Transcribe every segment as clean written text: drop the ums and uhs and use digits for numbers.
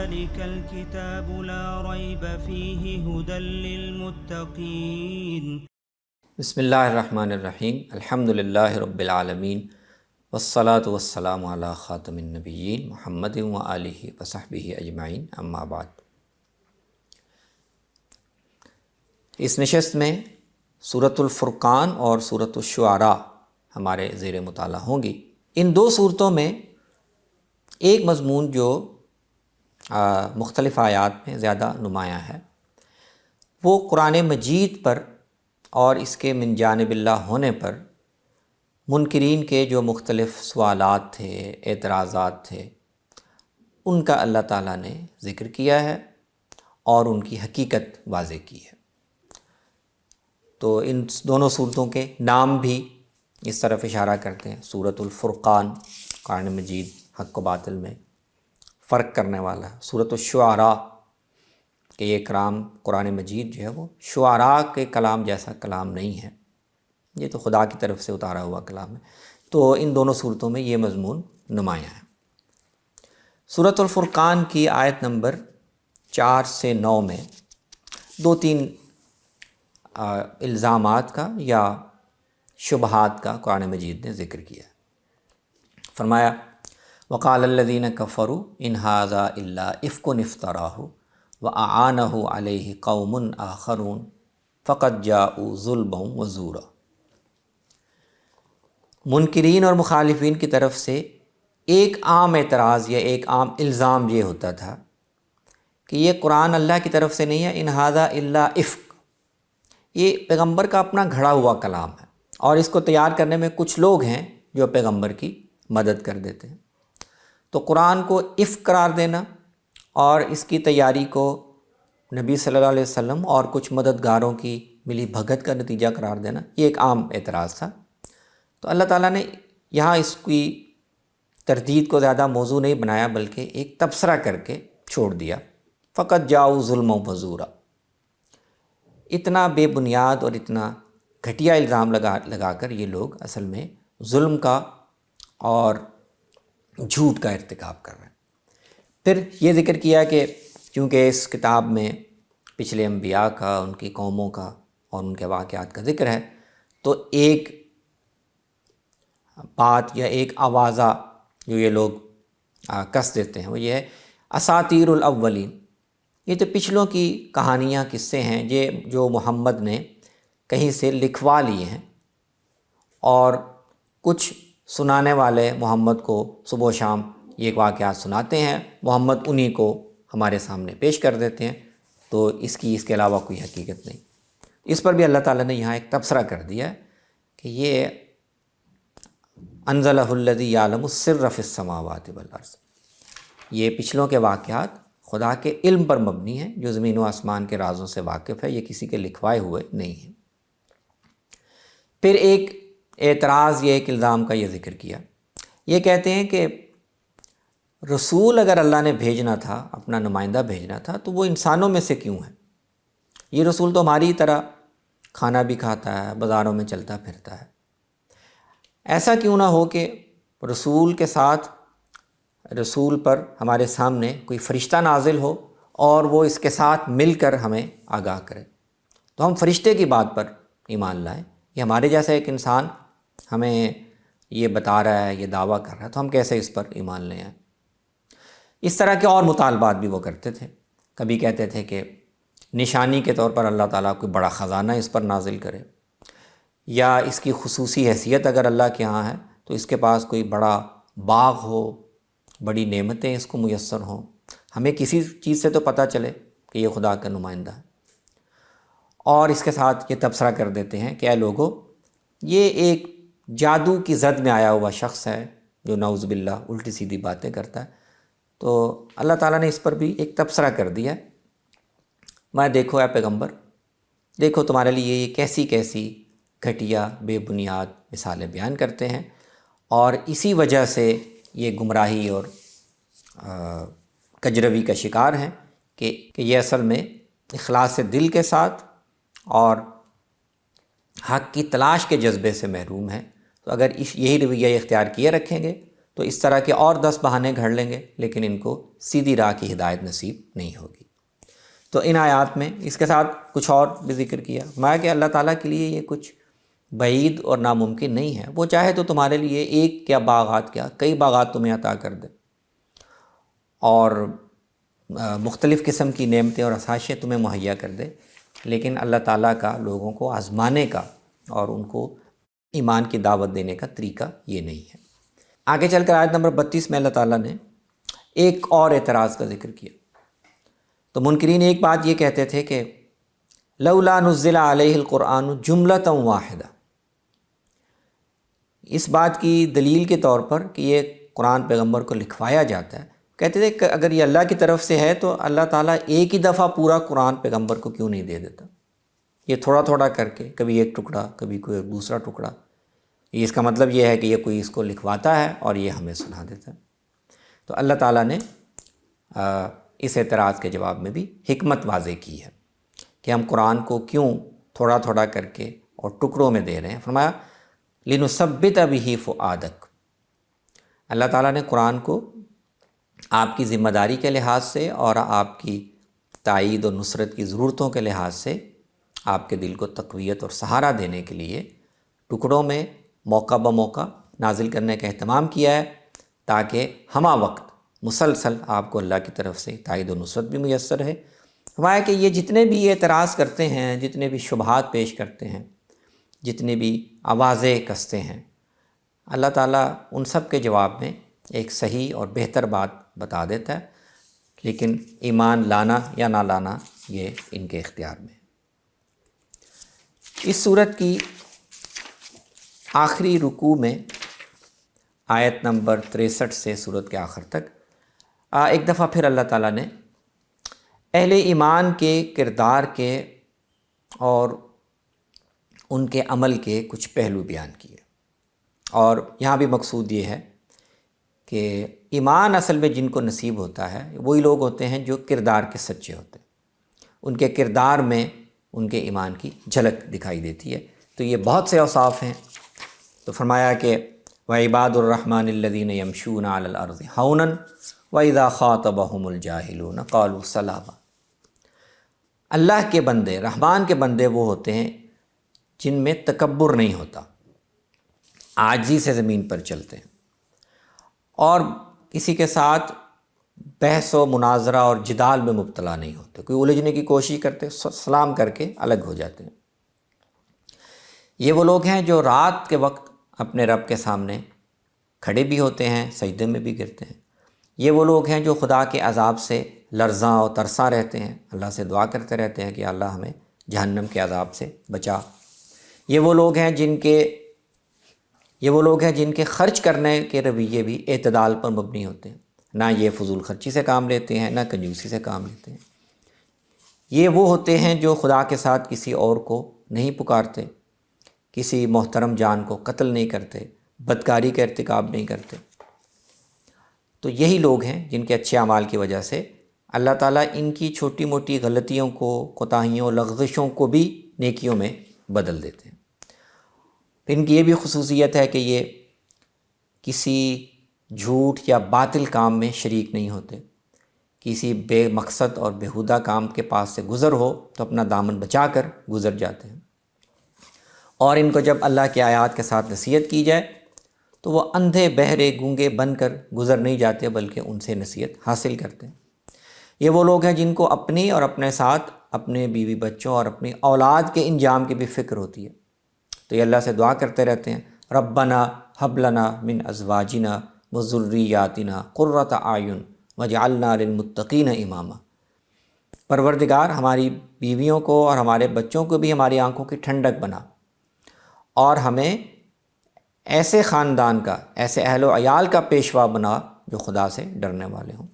ذلك الكتاب لا ريب فيه هدى للمتقين. بسم اللہ الرحمن الرحیم. الحمد للہ رب العالمین والصلاة والسلام علی خاتم النبیین محمد وآلہ وصحبہ اجمعین. اما بعد. اس نشست میں سورۃ الفرقان اور سورۃ الشعراء ہمارے زیر مطالعہ ہوں گی. ان دو صورتوں میں ایک مضمون جو مختلف آیات میں زیادہ نمایاں ہے وہ قرآن مجید پر اور اس کے من جانب اللہ ہونے پر منکرین کے جو مختلف سوالات تھے، اعتراضات تھے، ان کا اللہ تعالیٰ نے ذکر کیا ہے اور ان کی حقیقت واضح کی ہے. تو ان دونوں صورتوں کے نام بھی اس طرف اشارہ کرتے ہیں. سورۃ الفرقان قرآن مجید حق و باطل میں فرق کرنے والا ہے. سورۃ الشعراء کہ یہ کلام قرآن مجید جو ہے وہ شعراء کے کلام جیسا کلام نہیں ہے، یہ تو خدا کی طرف سے اتارا ہوا کلام ہے. تو ان دونوں صورتوں میں یہ مضمون نمایاں ہے. سورۃ الفرقان کی آیت نمبر 4 سے 9 میں دو تین الزامات کا یا شبہات کا قرآن مجید نے ذکر کیا. فرمایا وقال الذین کفروا ان ھذا الا افک افتراہ وَأَعَانَهُ عَلَيْهِ قَوْمٌ آخَرُونَ فَقَدْ جَاءُوا ظُلْمًا وَزُورًا. منکرین اور مخالفین کی طرف سے ایک عام اعتراض یا ایک عام الزام یہ ہوتا تھا کہ یہ قرآن اللہ کی طرف سے نہیں ہے، ان ھذا الا افک، یہ پیغمبر کا اپنا گھڑا ہوا کلام ہے اور اس کو تیار کرنے میں کچھ لوگ ہیں جو پیغمبر کی مدد کر دیتے ہیں. تو قرآن کو افک قرار دینا اور اس کی تیاری کو نبی صلی اللہ علیہ وسلم اور کچھ مددگاروں کی ملی بھگت کا نتیجہ قرار دینا، یہ ایک عام اعتراض تھا. تو اللہ تعالیٰ نے یہاں اس کی تردید کو زیادہ موضوع نہیں بنایا بلکہ ایک تبصرہ کر کے چھوڑ دیا. فقط جاؤ ظلم و وزورا. اتنا بے بنیاد اور اتنا گھٹیا الزام لگا کر یہ لوگ اصل میں ظلم کا اور جھوٹ کا ارتکاب کر رہے ہیں. پھر یہ ذکر کیا کہ چونکہ اس کتاب میں پچھلے انبیاء کا، ان کی قوموں کا اور ان کے واقعات کا ذکر ہے، تو ایک بات یا ایک آوازہ جو یہ لوگ کس دیتے ہیں وہ یہ ہے اساطیر الاولین. یہ تو پچھلوں کی کہانیاں، قصے ہیں جو محمد نے کہیں سے لکھوا لیے ہیں اور کچھ سنانے والے محمد کو صبح و شام یہ واقعات سناتے ہیں، محمد انہی کو ہمارے سامنے پیش کر دیتے ہیں. تو اس کے علاوہ کوئی حقیقت نہیں. اس پر بھی اللہ تعالیٰ نے یہاں ایک تبصرہ کر دیا کہ یہ انزلہ الذی یعلم السر فی السماوات والارض، یہ پچھلوں کے واقعات خدا کے علم پر مبنی ہیں جو زمین و آسمان کے رازوں سے واقف ہے، یہ کسی کے لکھوائے ہوئے نہیں ہیں. پھر ایک اعتراض یا ایک الزام کا یہ ذکر کیا. یہ کہتے ہیں کہ رسول اگر اللہ نے بھیجنا تھا، اپنا نمائندہ بھیجنا تھا، تو وہ انسانوں میں سے کیوں ہے؟ یہ رسول تو ہماری طرح کھانا بھی کھاتا ہے، بازاروں میں چلتا پھرتا ہے. ایسا کیوں نہ ہو کہ رسول کے ساتھ، رسول پر ہمارے سامنے کوئی فرشتہ نازل ہو اور وہ اس کے ساتھ مل کر ہمیں آگاہ کرے. تو ہم فرشتے کی بات پر ایمان لائیں. یہ ہمارے جیسا ایک انسان ہمیں یہ بتا رہا ہے، یہ دعویٰ کر رہا ہے، تو ہم کیسے اس پر ایمان لے آئیں؟ اس طرح کے اور مطالبات بھی وہ کرتے تھے. کبھی کہتے تھے کہ نشانی کے طور پر اللہ تعالیٰ کوئی بڑا خزانہ اس پر نازل کرے، یا اس کی خصوصی حیثیت اگر اللہ کے ہاں ہے تو اس کے پاس کوئی بڑا باغ ہو، بڑی نعمتیں اس کو میسر ہوں، ہمیں کسی چیز سے تو پتہ چلے کہ یہ خدا کا نمائندہ ہے. اور اس کے ساتھ یہ تبصرہ کر دیتے ہیں کہ اے لوگو، یہ ایک جادو کی زد میں آیا ہوا شخص ہے جو نعوذ باللہ الٹی سیدھی باتیں کرتا ہے. تو اللہ تعالیٰ نے اس پر بھی ایک تبصرہ کر دیا. میں دیکھو اے پیغمبر، دیکھو تمہارے لیے یہ کیسی کیسی گھٹیا بے بنیاد مثالیں بیان کرتے ہیں، اور اسی وجہ سے یہ گمراہی اور کجروی کا شکار ہیں کہ یہ اصل میں اخلاص دل کے ساتھ اور حق کی تلاش کے جذبے سے محروم ہے. تو اگر یہی رویہ اختیار کیے رکھیں گے تو اس طرح کے اور 10 بہانے گھڑ لیں گے، لیکن ان کو سیدھی راہ کی ہدایت نصیب نہیں ہوگی۔ تو ان آیات میں اس کے ساتھ کچھ اور بھی ذکر کیا، فرمایا کہ اللہ تعالیٰ کے لیے یہ کچھ بعید اور ناممکن نہیں ہے، وہ چاہے تو تمہارے لیے ایک کیا باغات کیا کئی باغات تمہیں عطا کر دے، اور مختلف قسم کی نعمتیں اور آسائشیں تمہیں مہیا کر دے، لیکن اللہ تعالیٰ کا لوگوں کو آزمانے کا اور ان کو ایمان کی دعوت دینے کا طریقہ یہ نہیں ہے۔ آگے چل کر آیت نمبر 32 میں اللہ تعالیٰ نے ایک اور اعتراض کا ذکر کیا۔ تو منکرین ایک بات یہ کہتے تھے کہ لولا نزل علیہ القرآن جملۃ واحدہ، اس بات کی دلیل کے طور پر کہ یہ قرآن پیغمبر کو لکھوایا جاتا ہے، کہتے تھے کہ اگر یہ اللہ کی طرف سے ہے تو اللہ تعالیٰ ایک ہی دفعہ پورا قرآن پیغمبر کو کیوں نہیں دے دیتا، یہ تھوڑا تھوڑا کر کے، کبھی ایک ٹکڑا کبھی کوئی دوسرا ٹکڑا۔ اس کا مطلب یہ ہے کہ یہ کوئی اس کو لکھواتا ہے اور یہ ہمیں سنا دیتا ہے۔ تو اللہ تعالیٰ نے اس اعتراض کے جواب میں بھی حکمت واضح کی ہے کہ ہم قرآن کو کیوں تھوڑا تھوڑا کر کے اور ٹکڑوں میں دے رہے ہیں۔ فرمایا لِنُثَبِّتَ بِهِ فُؤَادَكَ، اللہ تعالیٰ نے قرآن کو آپ کی ذمہ داری کے لحاظ سے اور آپ کی تائید و نصرت کی ضرورتوں کے لحاظ سے آپ کے دل کو تقویت اور سہارا دینے کے لیے ٹکڑوں میں موقع بموقع نازل کرنے کا اہتمام کیا ہے، تاکہ ہمہ وقت مسلسل آپ کو اللہ کی طرف سے تائید و نصرت بھی میسر ہے۔ فرمایا کہ یہ جتنے بھی اعتراض کرتے ہیں، جتنے بھی شبہات پیش کرتے ہیں، جتنے بھی آوازیں کستے ہیں، اللہ تعالیٰ ان سب کے جواب میں ایک صحیح اور بہتر بات بتا دیتا ہے، لیکن ایمان لانا یا نہ لانا یہ ان کے اختیار میں ہے۔ اس صورت کی آخری رکوع میں آیت نمبر 63 سے صورت کے آخر تک ایک دفعہ پھر اللہ تعالیٰ نے اہل ایمان کے کردار کے اور ان کے عمل کے کچھ پہلو بیان کیے، اور یہاں بھی مقصود یہ ہے کہ ایمان اصل میں جن کو نصیب ہوتا ہے وہی لوگ ہوتے ہیں جو کردار کے سچے ہوتے ہیں، ان کے کردار میں ان کے ایمان کی جھلک دکھائی دیتی ہے۔ تو یہ بہت سے اوصاف ہیں، تو فرمایا کہ وعباد الرحمن الذین یمشون علی الارض ہونا واذا خاطبہم الجاہلون قالوا سلاما، اللہ کے بندے، رحمان کے بندے وہ ہوتے ہیں جن میں تکبر نہیں ہوتا، عاجزی سے زمین پر چلتے ہیں، اور کسی کے ساتھ بحث و مناظرہ اور جدال میں مبتلا نہیں ہوتے، کوئی الجھنے کی کوشش کرتے سلام کر کے الگ ہو جاتے ہیں۔ یہ وہ لوگ ہیں جو رات کے وقت اپنے رب کے سامنے کھڑے بھی ہوتے ہیں، سجدے میں بھی گرتے ہیں۔ یہ وہ لوگ ہیں جو خدا کے عذاب سے لرزاں اور ترساں رہتے ہیں، اللہ سے دعا کرتے رہتے ہیں کہ اللہ ہمیں جہنم کے عذاب سے بچا۔ یہ وہ لوگ ہیں جن کے خرچ کرنے کے رویے بھی اعتدال پر مبنی ہوتے ہیں، نہ یہ فضول خرچی سے کام لیتے ہیں، نہ کنجوسی سے کام لیتے ہیں۔ یہ وہ ہوتے ہیں جو خدا کے ساتھ کسی اور کو نہیں پکارتے، کسی محترم جان کو قتل نہیں کرتے، بدکاری کا ارتکاب نہیں کرتے۔ تو یہی لوگ ہیں جن کے اچھے اعمال کی وجہ سے اللہ تعالیٰ ان کی چھوٹی موٹی غلطیوں کو، کوتاہیوں، لغزشوں کو بھی نیکیوں میں بدل دیتے ہیں۔ ان کی یہ بھی خصوصیت ہے کہ یہ کسی جھوٹ یا باطل کام میں شریک نہیں ہوتے، کسی بے مقصد اور بیہودہ کام کے پاس سے گزر ہو تو اپنا دامن بچا کر گزر جاتے ہیں، اور ان کو جب اللہ کی آیات کے ساتھ نصیحت کی جائے تو وہ اندھے بہرے گونگے بن کر گزر نہیں جاتے، بلکہ ان سے نصیحت حاصل کرتے ہیں۔ یہ وہ لوگ ہیں جن کو اپنی اور اپنے ساتھ اپنے بیوی بچوں اور اپنی اولاد کے انجام کی بھی فکر ہوتی ہے، تو یہ اللہ سے دعا کرتے رہتے ہیں ربنا ھب لنا من ازواجنا وذریاتنا قرۃ اعین واجعلنا للمتقین اماما، پروردگار ہماری بیویوں کو اور ہمارے بچوں کو بھی ہماری آنکھوں کی ٹھنڈک بنا، اور ہمیں ایسے خاندان کا، ایسے اہل و عیال کا پیشوا بنا جو خدا سے ڈرنے والے ہوں۔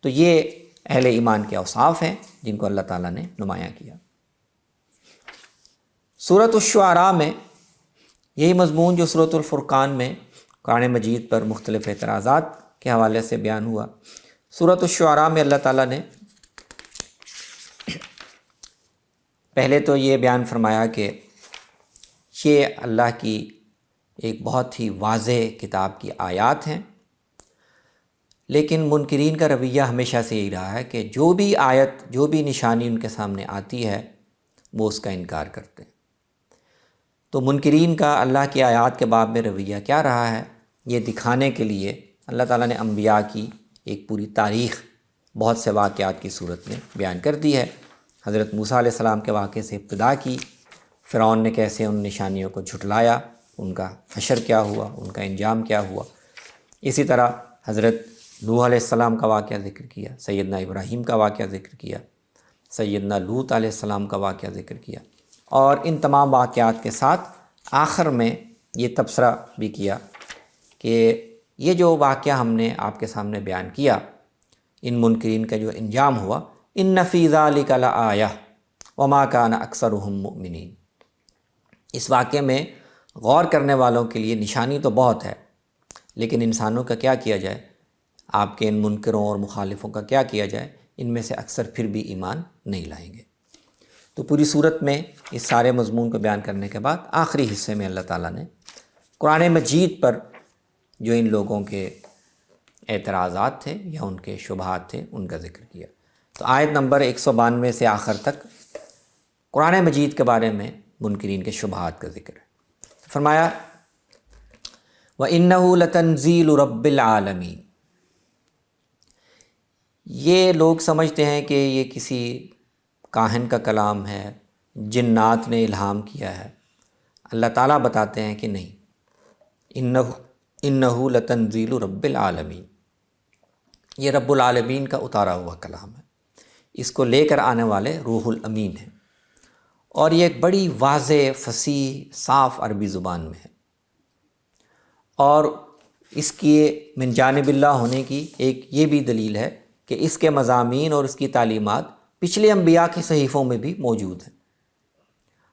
تو یہ اہل ایمان کے اوصاف ہیں جن کو اللہ تعالیٰ نے نمایاں کیا۔ سورۃ الشعراء میں یہی مضمون جو سورۃ الفرقان میں قرآن مجید پر مختلف اعتراضات کے حوالے سے بیان ہوا، سورۃ الشعراء میں اللہ تعالیٰ نے پہلے تو یہ بیان فرمایا کہ یہ اللہ کی ایک بہت ہی واضح کتاب کی آیات ہیں لیکن منکرین کا رویہ ہمیشہ سے یہی رہا ہے کہ جو بھی آیت، جو بھی نشانی ان کے سامنے آتی ہے وہ اس کا انکار کرتے ہیں۔ تو منکرین کا اللہ کی آیات کے باب میں رویہ کیا رہا ہے، یہ دکھانے کے لیے اللہ تعالیٰ نے انبیاء کی ایک پوری تاریخ بہت سے واقعات کی صورت میں بیان کر دی ہے۔ حضرت موسیٰ علیہ السلام کے واقعے سے ابتدا کی، فرعون نے کیسے ان نشانیوں کو جھٹلایا، ان کا حشر کیا ہوا، ان کا انجام کیا ہوا۔ اسی طرح حضرت نوح علیہ السلام کا واقعہ ذکر کیا، سیدنا ابراہیم کا واقعہ ذکر کیا، سیدنا لوط علیہ السلام کا واقعہ ذکر کیا، اور ان تمام واقعات کے ساتھ آخر میں یہ تبصرہ بھی کیا کہ یہ جو واقعہ ہم نے آپ کے سامنے بیان کیا، ان منکرین کا جو انجام ہوا، ان فی ذلک لآیہ وما کان اکثرهم مؤمنین، اس واقعے میں غور کرنے والوں کے لیے نشانی تو بہت ہے، لیکن انسانوں کا کیا کیا جائے، آپ کے ان منکروں اور مخالفوں کا کیا کیا جائے، ان میں سے اکثر پھر بھی ایمان نہیں لائیں گے۔ تو پوری صورت میں اس سارے مضمون کو بیان کرنے کے بعد آخری حصے میں اللہ تعالیٰ نے قرآن مجید پر جو ان لوگوں کے اعتراضات تھے یا ان کے شبہات تھے ان کا ذکر کیا۔ تو آیت نمبر 192 سے آخر تک قرآن مجید کے بارے میں منکرین کے شبہات کا ذکر ہے۔ فرمایا وَإِنَّهُ لَتَنزِيلُ رَبِّ الْعَالَمِينَ، یہ لوگ سمجھتے ہیں کہ یہ کسی کاہن کا کلام ہے، جنات نے الہام کیا ہے۔ اللہ تعالیٰ بتاتے ہیں کہ نہیں، اِنَّهُ لَتَنزِيلُ رَبِّ الْعَالَمِينَ، یہ رب العالمین کا اتارا ہوا کلام ہے، اس کو لے کر آنے والے روح الامین ہیں، اور یہ ایک بڑی واضح، فصیح، صاف عربی زبان میں ہے، اور اس کی من جانب اللہ ہونے کی ایک یہ بھی دلیل ہے کہ اس کے مضامین اور اس کی تعلیمات پچھلے انبیاء کے صحیفوں میں بھی موجود ہیں۔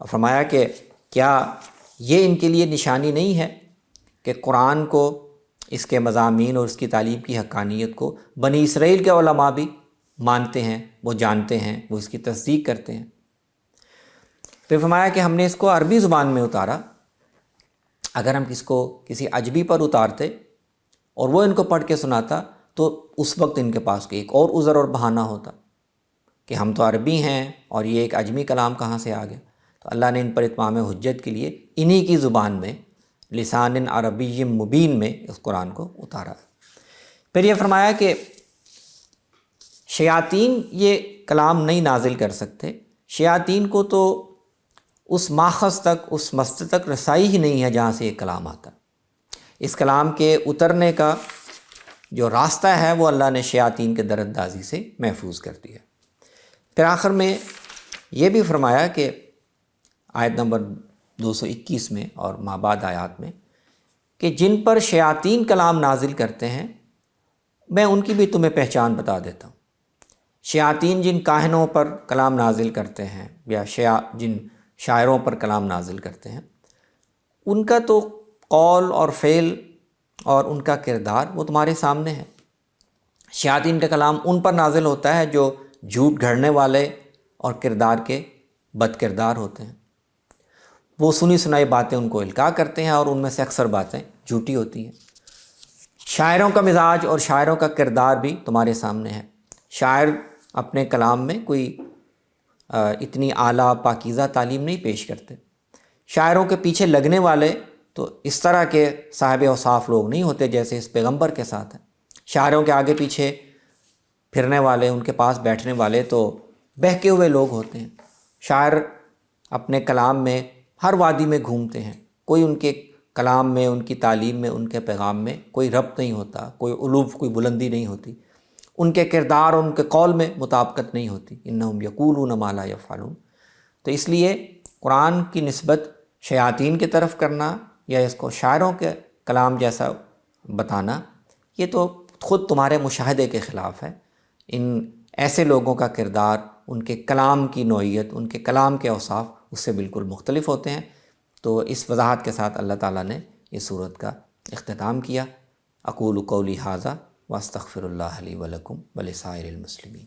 اور فرمایا کہ کیا یہ ان کے لیے نشانی نہیں ہے کہ قرآن کو، اس کے مضامین اور اس کی تعلیم کی حقانیت کو بنی اسرائیل کے علماء بھی مانتے ہیں، وہ جانتے ہیں، وہ اس کی تصدیق کرتے ہیں۔ پھر فرمایا کہ ہم نے اس کو عربی زبان میں اتارا، اگر ہم اس کو کسی عجمی پر اتارتے اور وہ ان کو پڑھ کے سناتا تو اس وقت ان کے پاس ایک اور عذر اور بہانہ ہوتا کہ ہم تو عربی ہیں اور یہ ایک عجمی کلام کہاں سے آ گیا۔ تو اللہ نے ان پر اتمام حجت کے لیے انہی کی زبان میں، لسان عربی مبین میں اس قرآن کو اتارا۔ پھر یہ فرمایا کہ شیاطین یہ کلام نہیں نازل کر سکتے، شیاطین کو تو اس ماخذ تک، اس مسجد تک رسائی ہی نہیں ہے جہاں سے یہ کلام آتا۔ اس کلام کے اترنے کا جو راستہ ہے وہ اللہ نے شیاطین کے دراندازی سے محفوظ کر دیا۔ پھر آخر میں یہ بھی فرمایا کہ آیت نمبر 221 میں اور مابعد آیات میں کہ جن پر شیاطین کلام نازل کرتے ہیں میں ان کی بھی تمہیں پہچان بتا دیتا ہوں۔ شیاطین جن کاہنوں پر کلام نازل کرتے ہیں یا جن شاعروں پر کلام نازل کرتے ہیں، ان کا تو قول اور فعل اور ان کا کردار وہ تمہارے سامنے ہے۔ شیاطین کا کلام ان پر نازل ہوتا ہے جو جھوٹ گھڑنے والے اور کردار کے بد کردار ہوتے ہیں، وہ سنی سنائی باتیں ان کو القاء کرتے ہیں اور ان میں سے اکثر باتیں جھوٹی ہوتی ہیں۔ شاعروں کا مزاج اور شاعروں کا کردار بھی تمہارے سامنے ہے۔ شاعر اپنے کلام میں کوئی اتنی اعلیٰ پاکیزہ تعلیم نہیں پیش کرتے، شاعروں کے پیچھے لگنے والے تو اس طرح کے صاحب اوصاف لوگ نہیں ہوتے جیسے اس پیغمبر کے ساتھ ہیں۔ شاعروں کے آگے پیچھے پھرنے والے، ان کے پاس بیٹھنے والے تو بہکے ہوئے لوگ ہوتے ہیں۔ شاعر اپنے کلام میں ہر وادی میں گھومتے ہیں، کوئی ان کے کلام میں، ان کی تعلیم میں، ان کے پیغام میں کوئی ربط نہیں ہوتا، کوئی علوف، کوئی بلندی نہیں ہوتی، ان کے کردار اور ان کے قول میں مطابقت نہیں ہوتی۔ انہم یقولون ما لا یفعلون۔ تو اس لیے قرآن کی نسبت شیاطین کی طرف کرنا یا اس کو شاعروں کے کلام جیسا بتانا، یہ تو خود تمہارے مشاہدے کے خلاف ہے۔ ان ایسے لوگوں کا کردار، ان کے کلام کی نوعیت، ان کے کلام کے اوصاف اس سے بالکل مختلف ہوتے ہیں۔ تو اس وضاحت کے ساتھ اللہ تعالیٰ نے اس صورت کا اختتام کیا۔ اقول قولی ھذا واستغفر اللہ لی ولکم ولسائر المسلمین۔